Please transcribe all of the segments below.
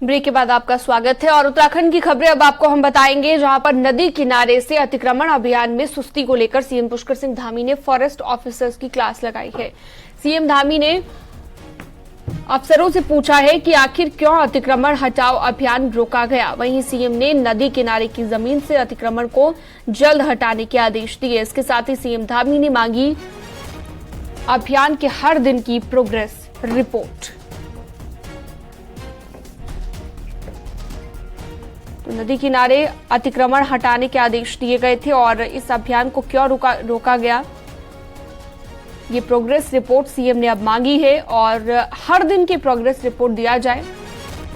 Break के बाद आपका स्वागत है और उत्तराखंड की खबरें अब आपको हम बताएंगे, जहां पर नदी किनारे से अतिक्रमण अभियान में सुस्ती को लेकर सीएम पुष्कर सिंह धामी ने फॉरेस्ट ऑफिसर्स की क्लास लगाई है। सीएम धामी ने अफसरों से पूछा है कि आखिर क्यों अतिक्रमण हटाओ अभियान रोका गया। वहीं सीएम ने नदी किनारे की जमीन से अतिक्रमण को जल्द हटाने के आदेश दिए। इसके साथ ही सीएम धामी ने मांगी अभियान के हर दिन की प्रोग्रेस रिपोर्ट। तो नदी किनारे अतिक्रमण हटाने के आदेश दिए गए थे और इस अभियान को क्यों रोका गया, ये प्रोग्रेस रिपोर्ट सीएम ने अब मांगी है और हर दिन की प्रोग्रेस रिपोर्ट दिया जाए,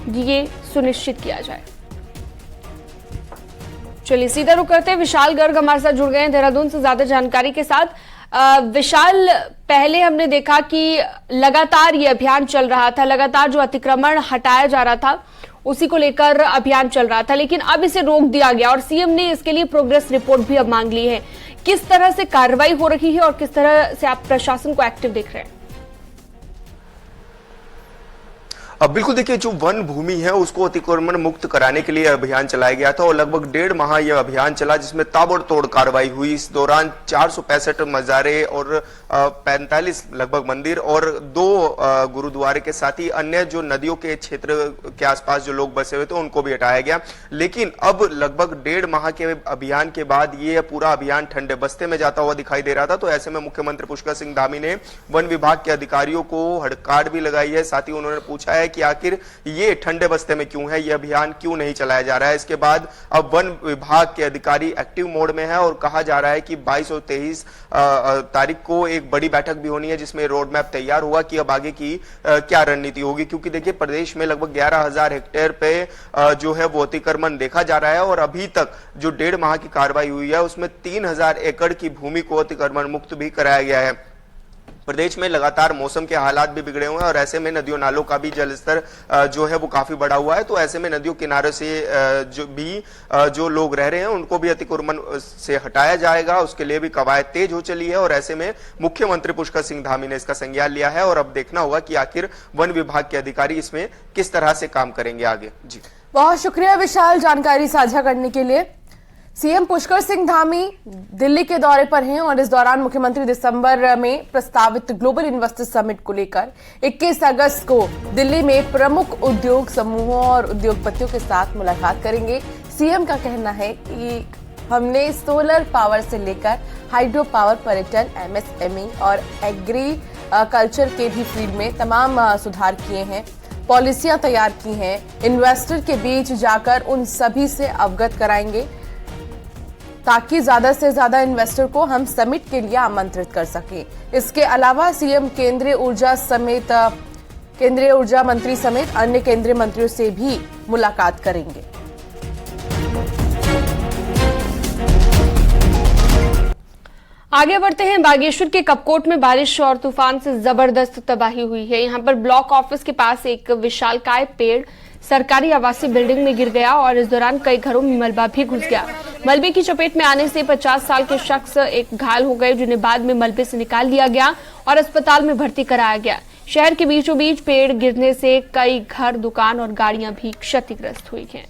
ये सुनिश्चित किया जाए। चलिए सीधा रुक करते हैं, विशाल गर्ग हमारे साथ जुड़ गए हैं देहरादून से ज्यादा जानकारी के साथ। विशाल, पहले हमने देखा कि लगातार ये अभियान चल रहा था, लगातार जो अतिक्रमण हटाया जा रहा था उसी को लेकर अभियान चल रहा था, लेकिन अब इसे रोक दिया गया और सीएम ने इसके लिए प्रोग्रेस रिपोर्ट भी अब मांग ली है। किस तरह से कार्रवाई हो रही है और किस तरह से आप प्रशासन को एक्टिव देख रहे हैं? अब बिल्कुल देखिए, जो वन भूमि है उसको अतिक्रमण मुक्त कराने के लिए अभियान चलाया गया था और लगभग 1.5 माह यह अभियान चला, जिसमें ताबड़तोड़ कार्रवाई हुई। इस दौरान 465 मज़ारे और 45 लगभग मंदिर और 2 गुरुद्वारे के साथ ही अन्य जो नदियों के क्षेत्र के आसपास जो लोग बसे हुए थे उनको भी हटाया गया। लेकिन अब लगभग 1.5 माह के अभियान के बाद ये पूरा अभियान ठंडे बस्ते में जाता हुआ दिखाई दे रहा था। तो ऐसे में मुख्यमंत्री पुष्कर सिंह धामी ने वन विभाग के अधिकारियों को हड़ताल भी लगाई है। साथ ही उन्होंने पूछा है कि आखिर ये ठंडे बस्ते में क्यों है, ये अभियान क्यों नहीं चलाया जा रहा है। इसके बाद अब वन विभाग के अधिकारी एक्टिव मोड में है और कहा जा रहा है कि 22 और 23 तारीख को एक बड़ी बैठक भी होनी है, जिसमें रोड मैप तैयार होगा कि अब आगे की क्या रणनीति होगी। क्योंकि देखिए, प्रदेश में लगभग 11,000 हेक्टेयर पे जो है वो अतिक्रमण देखा जा रहा है और अभी तक जो 1.5 माह की कार्रवाई हुई है उसमें 3,000 एकड़ की भूमि को अतिक्रमण मुक्त भी कराया गया है। प्रदेश में लगातार मौसम के हालात भी बिगड़े हुए हैं और ऐसे में नदियों नालों का भी जलस्तर जो है वो काफी बढ़ा हुआ है। तो ऐसे में नदियों किनारे से जो लोग रह रहे हैं उनको भी अतिक्रमण से हटाया जाएगा, उसके लिए भी कवायद तेज हो चली है। और ऐसे में मुख्यमंत्री पुष्कर सिंह धामी ने इसका संज्ञान लिया है और अब देखना होगा कि आखिर वन विभाग के अधिकारी इसमें किस तरह से काम करेंगे आगे। जी, बहुत शुक्रिया विशाल जानकारी साझा करने के लिए। सीएम पुष्कर सिंह धामी दिल्ली के दौरे पर हैं और इस दौरान मुख्यमंत्री दिसंबर में प्रस्तावित ग्लोबल इन्वेस्टर समिट को लेकर 21 अगस्त को दिल्ली में प्रमुख उद्योग समूहों और उद्योगपतियों के साथ मुलाकात करेंगे। सीएम का कहना है कि हमने सोलर पावर से लेकर हाइड्रो पावर, पर्यटन, एमएसएमई और एग्री कल्चर के भी फील्ड में तमाम सुधार किए हैं, पॉलिसियां तैयार की हैं। इन्वेस्टर के बीच जाकर उन सभी से अवगत कराएंगे ताकि ज्यादा से ज्यादा इन्वेस्टर को हम समिट के लिए आमंत्रित कर सकें। इसके अलावा सीएम केंद्रीय ऊर्जा मंत्री समेत अन्य केंद्रीय मंत्रियों से भी मुलाकात करेंगे। आगे बढ़ते हैं, बागेश्वर के कपकोट में बारिश और तूफान से जबरदस्त तबाही हुई है। यहां पर ब्लॉक ऑफिस के पास एक विशालकाय पेड़ सरकारी आवासीय बिल्डिंग में गिर गया और इस दौरान कई घरों में मलबा भी घुस गया। मलबे की चपेट में आने से 50 साल के शख्स एक घायल हो गए, जिन्हें बाद में मलबे से निकाल लिया गया और अस्पताल में भर्ती कराया गया। शहर के बीचों बीच पेड़ गिरने से कई घर, दुकान और गाड़ियां भी क्षतिग्रस्त हुई हैं।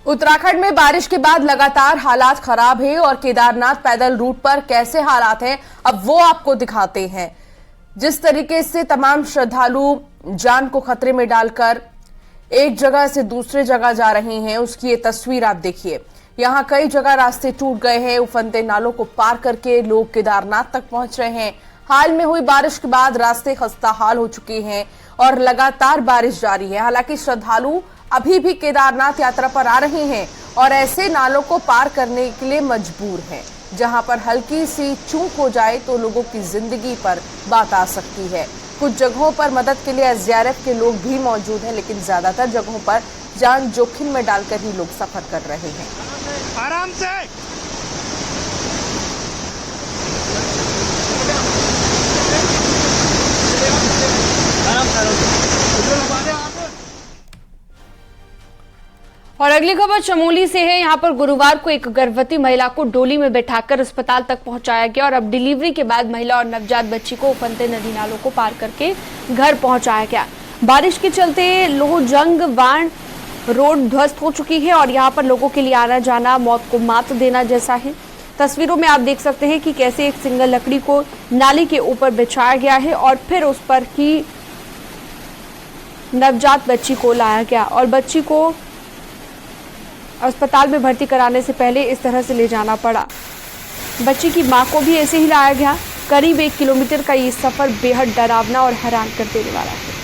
उत्तराखंड में बारिश के बाद लगातार हालात खराब है और केदारनाथ पैदल रूट पर कैसे हालात हैं अब वो आपको दिखाते हैं। जिस तरीके से तमाम श्रद्धालु जान को खतरे में डालकर एक जगह से दूसरे जगह जा रहे हैं, उसकी ये तस्वीर आप देखिए। यहां कई जगह रास्ते टूट गए हैं, उफनते नालों को पार करके लोग केदारनाथ तक पहुंच रहे हैं। हाल में हुई बारिश के बाद रास्ते खस्ताहाल हो चुके हैं और लगातार बारिश जारी है। हालांकि श्रद्धालु अभी भी केदारनाथ यात्रा पर आ रहे हैं और ऐसे नालों को पार करने के लिए मजबूर हैं, जहां पर हल्की सी चूक हो जाए तो लोगों की जिंदगी पर बात आ सकती है। कुछ जगहों पर मदद के लिए एसडीआरएफ के लोग भी मौजूद हैं, लेकिन ज्यादातर जगहों पर जान जोखिम में डालकर ही लोग सफर कर रहे हैं। आराम से और अगली खबर चमोली से है। यहाँ पर गुरुवार को एक गर्भवती महिला को डोली में बैठाकर अस्पताल तक पहुंचाया गया और अब डिलीवरी के बाद महिला और नवजात बच्ची को उफनते नदी नालों को पार करके घर पहुंचाया गया। बारिश के चलते लोहजंग वाण रोड ध्वस्त हो चुकी है और यहाँ पर लोगों के लिए आना जाना मौत को मात देना जैसा है। तस्वीरों में आप देख सकते हैं कि कैसे एक सिंगल लकड़ी को नाली के ऊपर बिछाया गया है और फिर उस पर ही नवजात बच्ची को लाया गया और बच्ची को अस्पताल में भर्ती कराने से पहले इस तरह से ले जाना पड़ा। बच्ची की मां को भी ऐसे ही लाया गया। करीब 1 किलोमीटर का ये सफर बेहद डरावना और हैरान कर देने वाला है।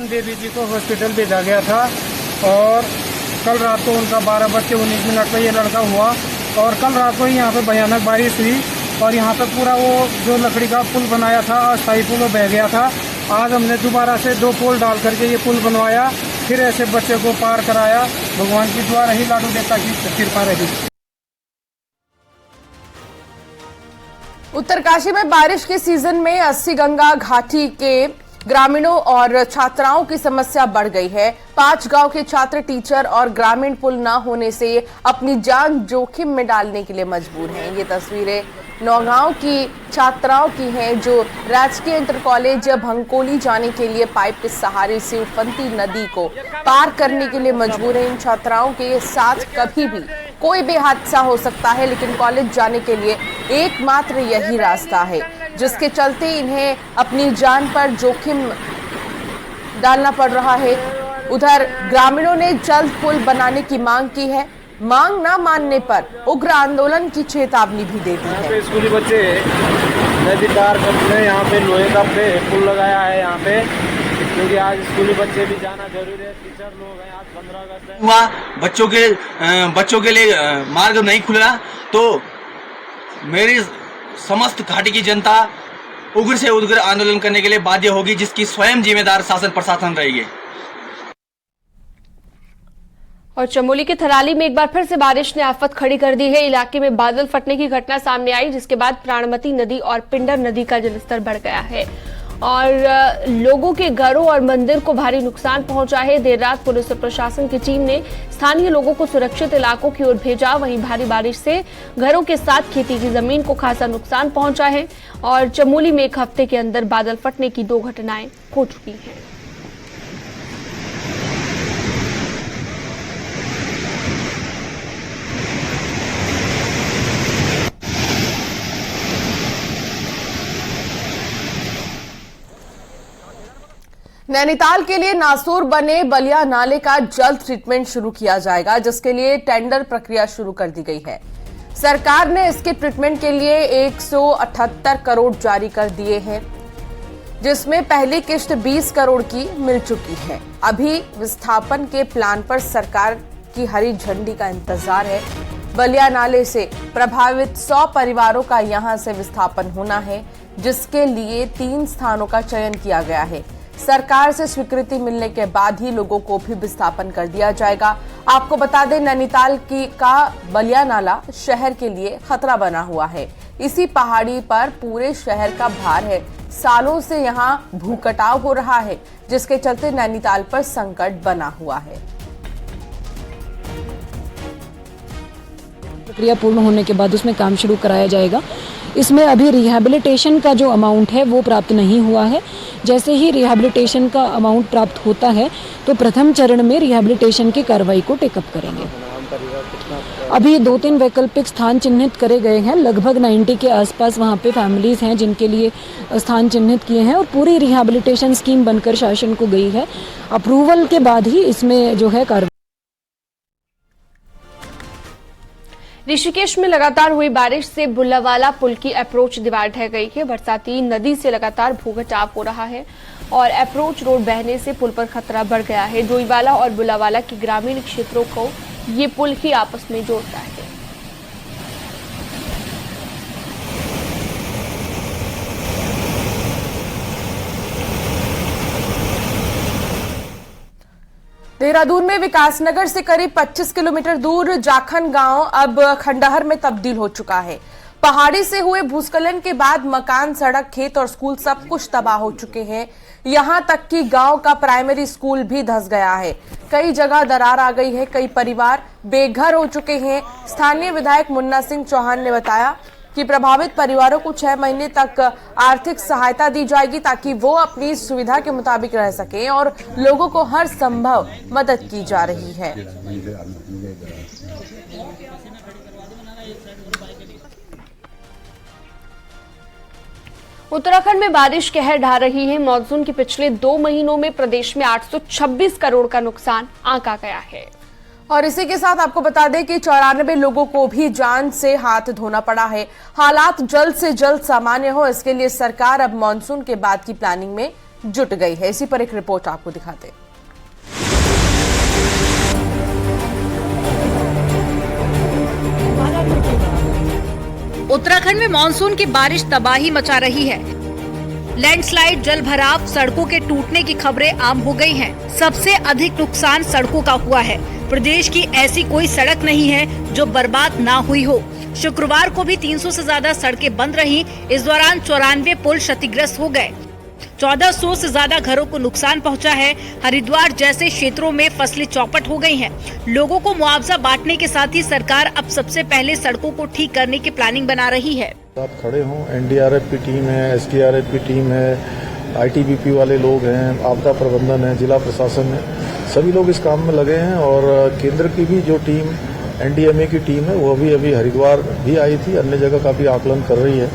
देवी जी को हॉस्पिटल भेजा गया था और कल रात को उनका 12:19 पर ये लड़का हुआ और कल रात को ही यहाँ पे भयानक बारिश हुई और यहाँ पे पूरा वो जो लकड़ी का पुल बनाया था अस्थायी पुल वो बह गया था। आज हमने दोबारा से 2 पोल डाल करके ये पुल बनवाया, फिर ऐसे बच्चे को पार कराया। भगवान की दुआ रही, लाडू देवता की कृपा रही। उत्तरकाशी में बारिश के सीजन में 80 गंगा घाटी के ग्रामीणों और छात्राओं की समस्या बढ़ गई है। 5 गांव के छात्र, टीचर और ग्रामीण पुल न होने से अपनी जान जोखिम में डालने के लिए मजबूर हैं। ये तस्वीरें नौगांव की छात्राओं की हैं जो राजकीय इंटर कॉलेज भंकोली जाने के लिए पाइप के सहारे से उफनती नदी को पार करने के लिए मजबूर हैं। इन छात्राओं के साथ कभी भी कोई भी हादसा हो सकता है, लेकिन कॉलेज जाने के लिए एकमात्र यही रास्ता है, जिसके चलते इन्हें अपनी जान पर जोखिम डालना पड़ रहा है। उधर ग्रामीणों ने जल्द पुल बनाने की मांग की है। मांग न मानने पर उग्र आंदोलन की चेतावनी भी दे दी है। स्कूली बच्चे नदी पार करने यहाँ पे लोहे का पुल लगाया है यहाँ पे, क्योंकि आज स्कूली बच्चे भी जाना जरूरी है। टीचर लोग हैं, आज 15 अगस्त है। हुआ बच्चों के लिए मार्ग नहीं खुला तो मेरी समस्त घाटी की जनता उग्र से उग्र आंदोलन करने के लिए बाध्य होगी, जिसकी स्वयं जिम्मेदार शासन प्रशासन रहेगी। और चमोली के थराली में एक बार फिर से बारिश ने आफत खड़ी कर दी है। इलाके में बादल फटने की घटना सामने आई, जिसके बाद प्राणमती नदी और पिंडर नदी का जलस्तर बढ़ गया है और लोगों के घरों और मंदिर को भारी नुकसान पहुंचा है। देर रात पुलिस और प्रशासन की टीम ने स्थानीय लोगों को सुरक्षित इलाकों की ओर भेजा। वहीं भारी बारिश से घरों के साथ खेती की जमीन को खासा नुकसान पहुंचा है और चमोली में एक हफ्ते के अंदर बादल फटने की 2 घटनाएं हो चुकी हैं। नैनीताल के लिए नासूर बने बलिया नाले का जल्द ट्रीटमेंट शुरू किया जाएगा, जिसके लिए टेंडर प्रक्रिया शुरू कर दी गई है। सरकार ने इसके ट्रीटमेंट के लिए 178 करोड़ जारी कर दिए हैं, जिसमें पहली किश्त 20 करोड़ की मिल चुकी है। अभी विस्थापन के प्लान पर सरकार की हरी झंडी का इंतजार है। बलिया नाले से प्रभावित 100 परिवारों का यहां से विस्थापन होना है, जिसके लिए 3 स्थानों का चयन किया गया है। सरकार से स्वीकृति मिलने के बाद ही लोगों को भी विस्थापन कर दिया जाएगा। आपको बता दें, नैनीताल का बलिया नाला शहर के लिए खतरा बना हुआ है। इसी पहाड़ी पर पूरे शहर का भार है। सालों से यहां भूकटाव हो रहा है, जिसके चलते नैनीताल पर संकट बना हुआ है। प्रक्रिया पूर्ण होने के बाद उसमें काम शुरू कराया जाएगा। इसमें अभी रिहैबिलिटेशन का जो अमाउंट है वो प्राप्त नहीं हुआ है। जैसे ही रिहैबिलिटेशन का अमाउंट प्राप्त होता है तो प्रथम चरण में रिहैबिलिटेशन की कार्रवाई को टेकअप करेंगे। अभी 2-3 वैकल्पिक स्थान चिन्हित करे गए हैं। लगभग 90 के आसपास वहाँ पे फैमिलीज हैं जिनके लिए स्थान चिन्हित किए हैं और पूरी रिहैबिलिटेशन स्कीम बनकर शासन को गई है। अप्रूवल के बाद ही इसमें जो है कार्रवाई। ऋषिकेश में लगातार हुई बारिश से बुल्लावाला पुल की अप्रोच दीवार ढह गई है। बरसाती नदी से लगातार भूकटाव हो रहा है और अप्रोच रोड बहने से पुल पर खतरा बढ़ गया है। डोईवाला और बुल्लावाला के ग्रामीण क्षेत्रों को ये पुल ही आपस में जोड़ता है। देहरादून में विकासनगर से करीब 25 किलोमीटर दूर जाखन गांव अब खंडहर में तब्दील हो चुका है। पहाड़ी से हुए भूस्खलन के बाद मकान, सड़क, खेत और स्कूल सब कुछ तबाह हो चुके हैं। यहां तक कि गांव का प्राइमरी स्कूल भी धंस गया है। कई जगह दरार आ गई है, कई परिवार बेघर हो चुके हैं। स्थानीय विधायक मुन्ना सिंह चौहान ने बताया कि प्रभावित परिवारों को 6 महीने तक आर्थिक सहायता दी जाएगी ताकि वो अपनी सुविधा के मुताबिक रह सकें और लोगों को हर संभव मदद की जा रही है। उत्तराखंड में बारिश कहर ढा रही है। मॉनसून के पिछले 2 महीनों में प्रदेश में 826 करोड़ का नुकसान आंका गया है। और इसी के साथ आपको बता दें कि 94 लोगों को भी जान से हाथ धोना पड़ा है। हालात जल्द से जल्द सामान्य हो, इसके लिए सरकार अब मॉनसून के बाद की प्लानिंग में जुट गई है। इसी पर एक रिपोर्ट आपको दिखाते हैं। उत्तराखंड में मानसून की बारिश तबाही मचा रही है। लैंडस्लाइड, जल भराव, सड़कों के टूटने की खबरें आम हो गई हैं। सबसे अधिक नुकसान सड़कों का हुआ है। प्रदेश की ऐसी कोई सड़क नहीं है जो बर्बाद ना हुई हो। शुक्रवार को भी 300 से ज्यादा सड़कें बंद रहीं। इस दौरान 94 पुल क्षतिग्रस्त हो गए। 1400 से ज्यादा घरों को नुकसान पहुंचा है। हरिद्वार जैसे क्षेत्रों में फसलें चौपट हो गई हैं। लोगों को मुआवजा बांटने के साथ ही सरकार अब सबसे पहले सड़कों को ठीक करने की प्लानिंग बना रही है। आप खड़े हों, एनडीआरएफ की टीम है, एसडीआरएफ की टीम है, आईटीबीपी वाले लोग हैं, आपदा प्रबंधन है, जिला प्रशासन है, सभी लोग इस काम में लगे हैं। और केंद्र की भी जो टीम एनडीएमए की टीम है वो भी अभी हरिद्वार भी आई थी, अन्य जगह का भी आकलन कर रही है।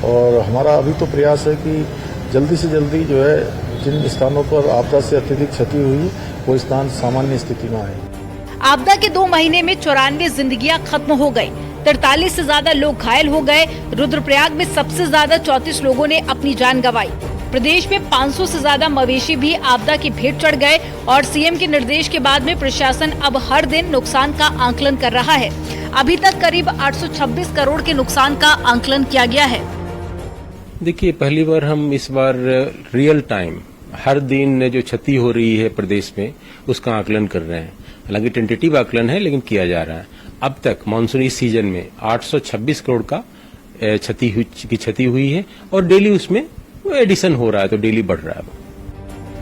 और हमारा अभी तो प्रयास है कि जल्दी से जल्दी जो है जिन स्थानों पर आपदा से अत्यधिक क्षति हुई वो स्थान सामान्य स्थिति में आए। आपदा के 2 महीने में 94 जिंदगियां खत्म हो गई। 43 से ज्यादा लोग घायल हो गए। रुद्रप्रयाग में सबसे ज्यादा 34 लोगों ने अपनी जान गंवाई। प्रदेश में 500 से ज्यादा मवेशी भी आपदा की भेंट चढ़ गए। और सीएम के निर्देश के बाद में प्रशासन अब हर दिन नुकसान का आकलन कर रहा है। अभी तक करीब 826 करोड़ के नुकसान का आकलन किया गया है। देखिए, पहली बार हम इस बार रियल टाइम हर दिन जो क्षति हो रही है प्रदेश में उसका आकलन कर रहे हैं। हालांकि टेंटेटिव आकलन है लेकिन किया जा रहा है। अब तक मानसून इस सीजन में 826 करोड़ का क्षति हुई है और डेली उसमें एडिशन हो रहा है, तो डेली बढ़ रहा है।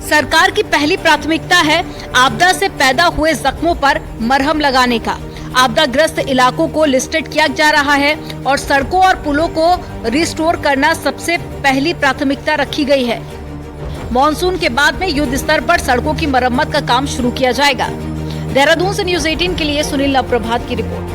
सरकार की पहली प्राथमिकता है आपदा से पैदा हुए जख्मों पर मरहम लगाने का। आपदाग्रस्त इलाकों को लिस्टेड किया जा रहा है और सड़कों और पुलों को रिस्टोर करना सबसे पहली प्राथमिकता रखी गई है। मॉनसून के बाद में युद्ध स्तर पर सड़कों की मरम्मत का काम शुरू किया जाएगा। देहरादून से न्यूज 18 के लिए सुनील नवप्रभात की रिपोर्ट।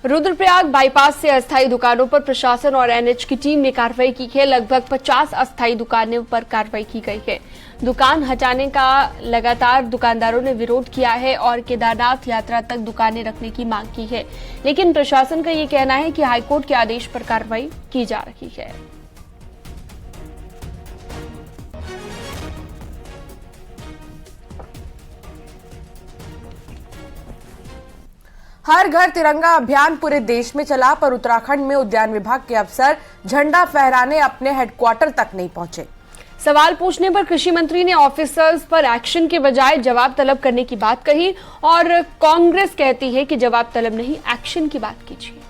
रुद्रप्रयाग बाईपास से अस्थायी दुकानों पर प्रशासन और एनएच की टीम ने कार्रवाई की है। लगभग 50 अस्थायी दुकानों पर कार्रवाई की गई है। दुकान हटाने का लगातार दुकानदारों ने विरोध किया है और केदारनाथ यात्रा तक दुकानें रखने की मांग की है, लेकिन प्रशासन का ये कहना है कि हाईकोर्ट के आदेश पर कार्रवाई की जा रही है। हर घर तिरंगा अभियान पूरे देश में चला, पर उत्तराखंड में उद्यान विभाग के अफसर झंडा फहराने अपने हेडक्वार्टर तक नहीं पहुंचे। सवाल पूछने पर कृषि मंत्री ने ऑफिसर्स पर एक्शन के बजाय जवाब तलब करने की बात कही और कांग्रेस कहती है कि जवाब तलब नहीं, एक्शन की बात कीजिए।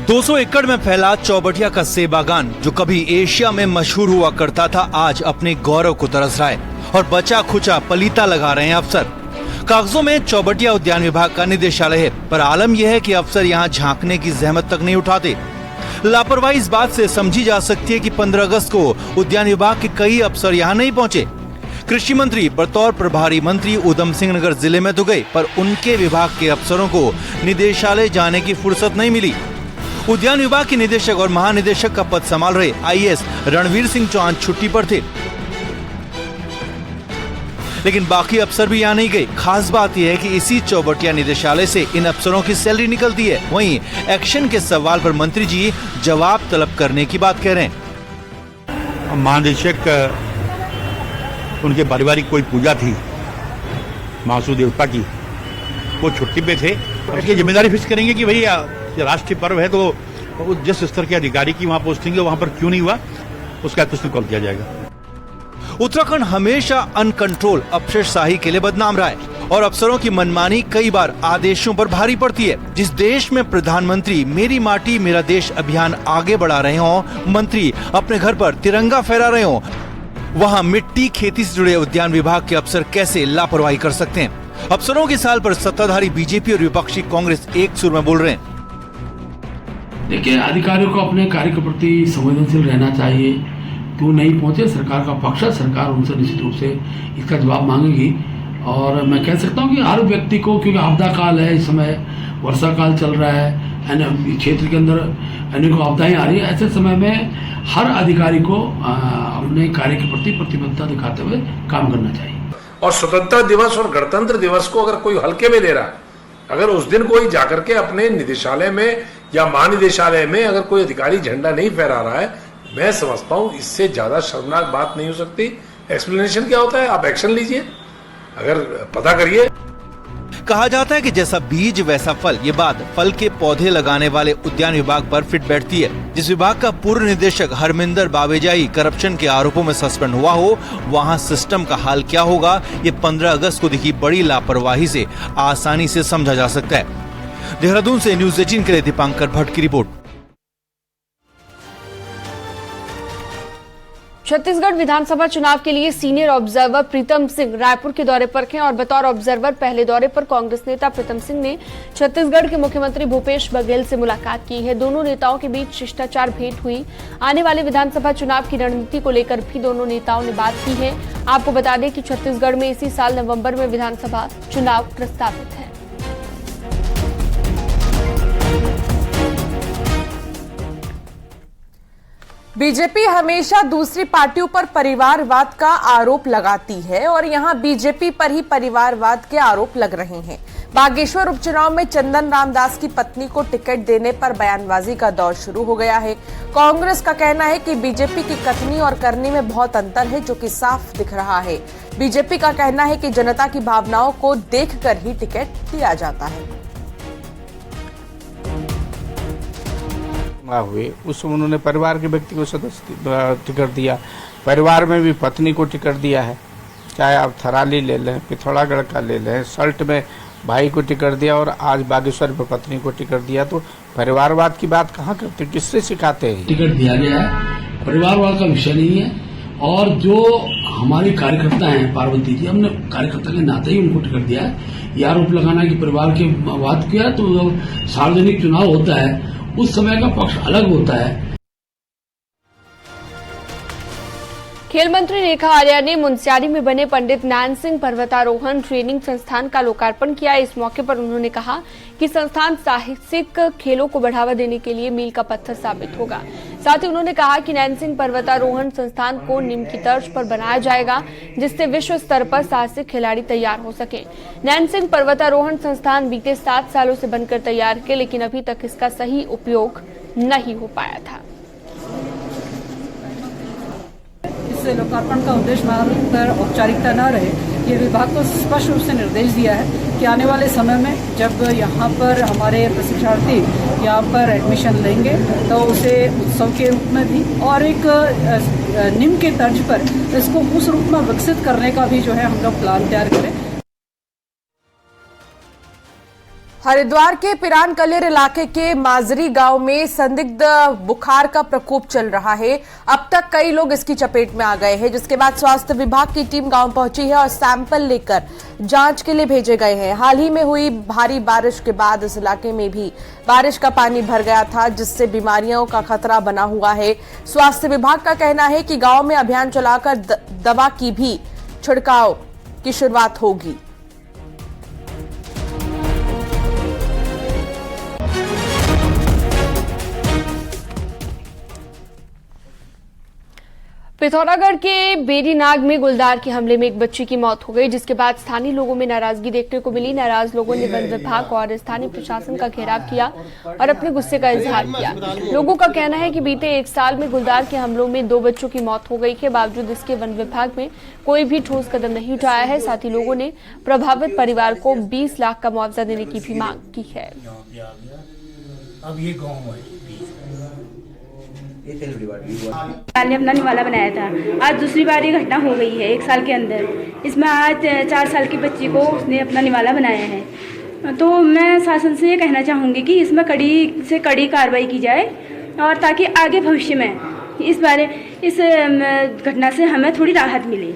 200 एकड़ में फैला चौबटिया का सेब बागान, जो कभी एशिया में मशहूर हुआ करता था, आज अपने गौरव को तरस रहा है और बचा खुचा पलीता लगा रहे हैं अफसर। कागजों में चौबटिया उद्यान विभाग का निदेशालय है, पर आलम यह है कि अफसर यहाँ झांकने की जहमत तक नहीं उठाते। लापरवाही इस बात से समझी जा सकती है कि 15 अगस्त को उद्यान विभाग के कई अफसर यहाँ नहीं पहुँचे। कृषि मंत्री बतौर प्रभारी मंत्री उधम सिंह नगर जिले में तो गए, पर उनके विभाग के अफसरों को निदेशालय जाने की फुर्सत नहीं मिली। उद्यान विभाग के निदेशक और महानिदेशक का पद संभाल रहे आईएएस रणवीर सिंह चौहान छुट्टी पर थे, लेकिन बाकी अफसर भी यहाँ नहीं गए। खास बात यह है कि इसी चौबटिया निदेशालय से इन अफसरों की सैलरी निकलती है। वहीं एक्शन के सवाल पर मंत्री जी जवाब तलब करने की बात कह रहे हैं। महानिदेशक, उनके पारिवारिक कोई पूजा थी महासू देवता की, वो छुट्टी पे थे। उसकी जिम्मेदारी फिक्स करेंगे कि भैया राष्ट्रीय पर्व है तो तो जिस स्तर के अधिकारी की वहां पोस्टिंग है वहां पर क्यों नहीं हुआ, उसका क्वेश्चन कॉल किया जाएगा। उत्तराखंड हमेशा अनकंट्रोल अफसरशाही के लिए बदनाम रहा है और अफसरों की मनमानी कई बार आदेशों पर भारी पड़ती है। जिस देश में प्रधानमंत्री मेरी माटी मेरा देश अभियान आगे बढ़ा रहे हों, मंत्री अपने घर पर तिरंगा फहरा रहे हों, वहां मिट्टी खेती से जुड़े उद्यान विभाग के अफसर कैसे लापरवाही कर सकते हैं। अफसरों की साल पर सत्ताधारी बीजेपी और विपक्षी कांग्रेस एक सुर में बोल रहे हैं। देखिए, अधिकारियों को अपने कार्य के प्रति संवेदनशील रहना चाहिए। क्यों नहीं पहुंचे, सरकार का पक्ष है, सरकार उनसे निश्चित रूप से इसका जवाब मांगेगी। और मैं कह सकता हूं कि हर व्यक्ति को, क्योंकि आपदा काल है, इस समय वर्षा काल चल रहा है, क्षेत्र के अंदर अनेकों आपदाएं आ रही है, ऐसे समय में हर अधिकारी को अपने कार्य के प्रति प्रतिबद्धता दिखाते हुए काम करना चाहिए। और स्वतंत्रता दिवस और गणतंत्र दिवस को अगर कोई हल्के में ले रहा है, अगर उस दिन कोई जाकर के अपने निदेशालय में या महानिदेशालय में अगर कोई अधिकारी झंडा नहीं फहरा रहा है, मैं समझता हूं इससे ज्यादा शर्मनाक बात नहीं हो सकती। एक्सप्लेनेशन क्या होता है, आप एक्शन लीजिए, अगर पता करिए। कहा जाता है कि जैसा बीज वैसा फल। ये बात फल के पौधे लगाने वाले उद्यान विभाग पर फिट बैठती है। जिस विभाग का पूर्व निदेशक हरमिंदर बाबेजाई करप्शन के आरोपों में सस्पेंड हुआ हो, वहां सिस्टम का हाल क्या होगा, ये 15 अगस्त को दिखी बड़ी लापरवाही से आसानी से समझा जा सकता है। देहरादून से न्यूज़ 18 के लिए दीपांकर भट्ट की रिपोर्ट। छत्तीसगढ़ विधानसभा चुनाव के लिए सीनियर ऑब्जर्वर प्रीतम सिंह रायपुर के दौरे पर हैं और बतौर ऑब्जर्वर पहले दौरे पर कांग्रेस नेता प्रीतम सिंह ने छत्तीसगढ़ के मुख्यमंत्री भूपेश बघेल से मुलाकात की है। दोनों नेताओं के बीच शिष्टाचार भेंट हुई। आने वाले विधानसभा चुनाव की रणनीति को लेकर भी दोनों नेताओं ने बात की है। आपको बता दें कि छत्तीसगढ़ में इसी साल नवंबर में विधानसभा चुनाव प्रस्तावित है। बीजेपी हमेशा दूसरी पार्टियों पर परिवारवाद का आरोप लगाती है और यहां बीजेपी पर ही परिवारवाद के आरोप लग रहे हैं। बागेश्वर उपचुनाव में चंदन रामदास की पत्नी को टिकट देने पर बयानबाजी का दौर शुरू हो गया है। कांग्रेस का कहना है कि बीजेपी की कथनी और करनी में बहुत अंतर है, जो कि साफ दिख रहा है। बीजेपी का कहना है कि जनता की भावनाओं को देखकर ही टिकट दिया जाता है। हुए उस उन्होंने परिवार के व्यक्ति को सदस्य टिकट दिया, परिवार में भी पत्नी को टिकट दिया है। चाहे आप थराली ले लें, पिथौरागढ़ का ले लें, सल्ट में भाई को टिकट दिया और आज बागेश्वर में पत्नी को टिकट दिया। तो परिवारवाद की बात कहाँ करते, किससे सिखाते हैं? टिकट दिया गया है, परिवारवाद का विषय नहीं है। और जो हमारी कार्यकर्ता हैं पार्वती जी, हमने कार्यकर्ता के नाते ही उनको टिकट दिया है। ये आरोप लगाना कि परिवार के बात किया, तो सार्वजनिक चुनाव होता है, उस समय का पक्ष अलग होता है। खेल मंत्री रेखा आर्या ने मुनस्यारी में बने पंडित नैन सिंह पर्वतारोहण ट्रेनिंग संस्थान का लोकार्पण किया। इस मौके पर उन्होंने कहा कि संस्थान साहसिक खेलों को बढ़ावा देने के लिए मील का पत्थर साबित होगा। साथ ही उन्होंने कहा कि नैन सिंह पर्वतारोहण संस्थान को निम की तर्ज पर बनाया जाएगा, जिससे विश्व स्तर पर साहसिक खिलाड़ी तैयार हो सके। नैन सिंह पर्वतारोहण संस्थान बीते 7 सालों से बनकर तैयार है, लेकिन अभी तक इसका सही उपयोग नहीं हो पाया था। इस लोकार्पण का उद्देश्य मात्र औपचारिकता न रहे, ये विभाग को स्पष्ट रूप से निर्देश दिया है कि आने वाले समय में जब यहाँ पर हमारे प्रशिक्षणार्थी यहाँ पर एडमिशन लेंगे तो उसे उत्सव के रूप में भी और एक निम के तर्ज पर इसको उस रूप में विकसित करने का भी जो है हम लोग प्लान तैयार करें। हरिद्वार के पिरान कलेर इलाके के माजरी गांव में संदिग्ध बुखार का प्रकोप चल रहा है। अब तक कई लोग इसकी चपेट में आ गए हैं, जिसके बाद स्वास्थ्य विभाग की टीम गांव पहुंची है और सैंपल लेकर जांच के लिए भेजे गए हैं। हाल ही में हुई भारी बारिश के बाद इस इलाके में भी बारिश का पानी भर गया था, जिससे बीमारियों का खतरा बना हुआ है। स्वास्थ्य विभाग का कहना है कि गांव में अभियान चलाकर दवा की भी छिड़काव की शुरुआत होगी। पिथौरागढ़ के बेरीनाग में गुलदार के हमले में एक बच्ची की मौत हो गई, जिसके बाद स्थानीय लोगों में नाराजगी देखने को मिली। नाराज लोगों ने वन विभाग और स्थानीय प्रशासन का घेराव किया और अपने गुस्से का इजहार किया। लोगों का कहना है कि बीते 1 साल में गुलदार के हमलों में 2 बच्चों की मौत हो गई है। बावजूद इसके वन विभाग में कोई भी ठोस कदम नहीं उठाया है। साथ ही लोगों ने प्रभावित परिवार को 20 लाख का मुआवजा देने की भी मांग की है। अब ये गाँव है ने अपना निवाला बनाया था। आज दूसरी बार ये घटना हो गई है 1 साल के अंदर। इसमें आज 4 साल की बच्ची को उसने अपना निवाला बनाया है। तो मैं शासन से ये कहना चाहूँगी कि इसमें कड़ी से कड़ी कार्रवाई की जाए और ताकि आगे भविष्य में इस घटना से हमें थोड़ी राहत मिले।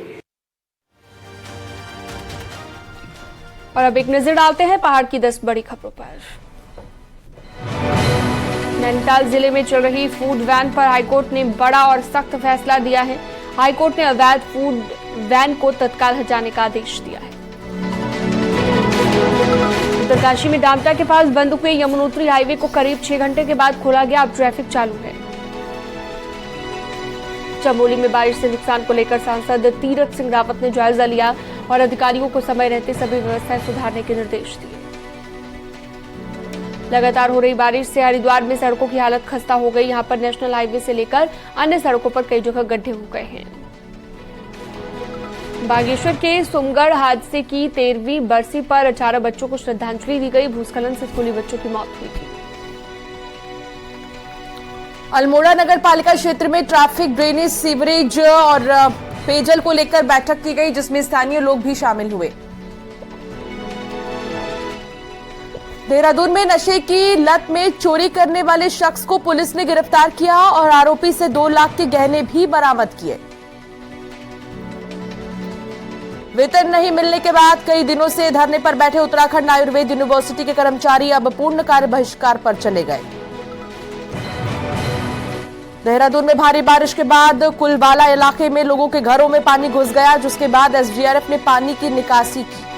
और अब एक नजर डालते हैं पहाड़ की 10 बड़ी खबरों पर। नैनीताल जिले में चल रही फूड वैन पर हाईकोर्ट ने बड़ा और सख्त फैसला दिया है। हाईकोर्ट ने अवैध फूड वैन को तत्काल हटाने का आदेश दिया है। उत्तरकाशी में डामटा के पास बंद हुए यमुनोत्री हाईवे को करीब 6 घंटे के बाद खोला गया। अब ट्रैफिक चालू है। चमोली में बारिश से नुकसान को लेकर सांसद तीरथ सिंह रावत ने जायजा लिया और अधिकारियों को समय रहते सभी व्यवस्थाएं सुधारने के निर्देश दिए। लगातार हो रही बारिश से हरिद्वार में सड़कों की हालत खस्ता हो गई। यहां पर नेशनल हाईवे से लेकर अन्य सड़कों पर कई जगह गड्ढे हो गए हैं। बागेश्वर के सुमगढ़ हादसे की 13वीं बरसी पर 18 बच्चों को श्रद्धांजलि दी गई। भूस्खलन से स्कूली बच्चों की मौत हुई थी। अल्मोड़ा नगर पालिका क्षेत्र में ट्रैफिक, ड्रेनेज, सीवरेज और पेयजल को लेकर बैठक की गई, जिसमें स्थानीय लोग भी शामिल हुए। देहरादून में नशे की लत में चोरी करने वाले शख्स को पुलिस ने गिरफ्तार किया और आरोपी से 2 लाख के गहने भी बरामद किए। वेतन नहीं मिलने के बाद कई दिनों से धरने पर बैठे उत्तराखंड आयुर्वेद यूनिवर्सिटी के कर्मचारी अब पूर्ण कार्य बहिष्कार पर चले गए। देहरादून में भारी बारिश के बाद कुलवाला इलाके में लोगों के घरों में पानी घुस गया, जिसके बाद एसडीआरएफ ने पानी की निकासी की।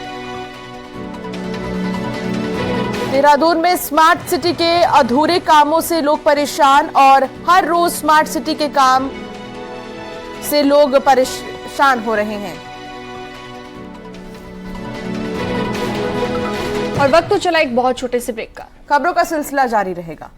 देहरादून में स्मार्ट सिटी के अधूरे कामों से लोग परेशान और हर रोज स्मार्ट सिटी के काम से लोग परेशान हो रहे हैं। और वक्त तो चला एक बहुत छोटे से ब्रेक का। खबरों का सिलसिला जारी रहेगा।